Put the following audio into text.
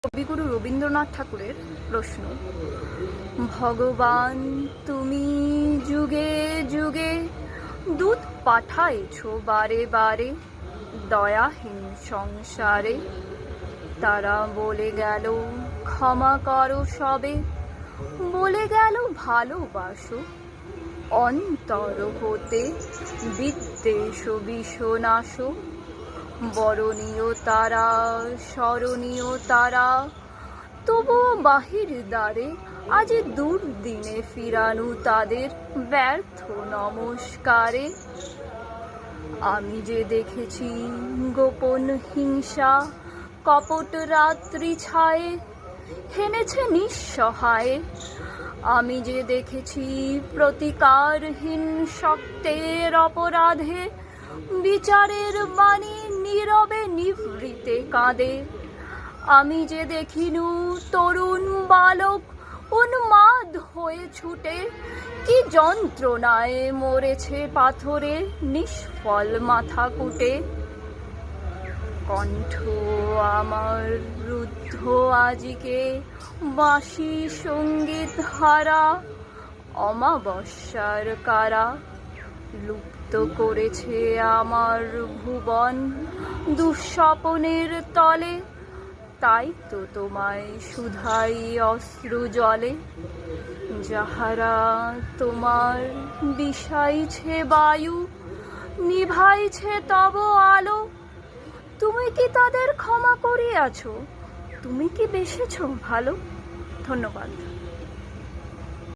কবিগুরু রবীন্দ্রনাথ ঠাকুরের প্রশ্ন। ভগবান তুমি যুগে যুগে দূত পাঠাইছ বারে বারে দয়াহীন সংসারে। তারা বলে গেল ক্ষমা করো সবে, বলে গেল ভালোবাসো। অন্তর হতে বিদ্বেষ বিষনাশ। বরণীয় তারা স্মরণীয় তারা, তবুও বাহির দ্বারে আজ দুর্দিনে ফিরানু তাদের ব্যর্থ নমস্কারে। আমি যে দেখেছি গোপন হিংসা কপট রাত্রি ছায়ে হেনেছে নিঃসহায়ে। আমি যে দেখেছি প্রতিকারহীন শক্তের অপরাধে বিচারের বাণী নীরবে নিভৃতে কাঁদে। আমি যে দেখিনু তরুণ বালক উন্মাদ হয়ে ছুটে কি যন্ত্রণায় মরেছে পাথরে নিষ্ফল মাথা কুটে। কণ্ঠ আমার রুদ্ধ আজিকে বাঁশি সঙ্গীত হারা। অমাবস্যার কারা লুপ্ত করেছে আমার ভুবন দুঃস্বপনের তলে। তাই তো তোমায় শুধাই অশ্রু জলে। যাহারা তোমার বিষাইছে বায়ু নিভাইছে তব আলো, তুমি কি তাদের ক্ষমা করিয়াছ? তুমি কি বেসেছ ভালো? ধন্যবাদ।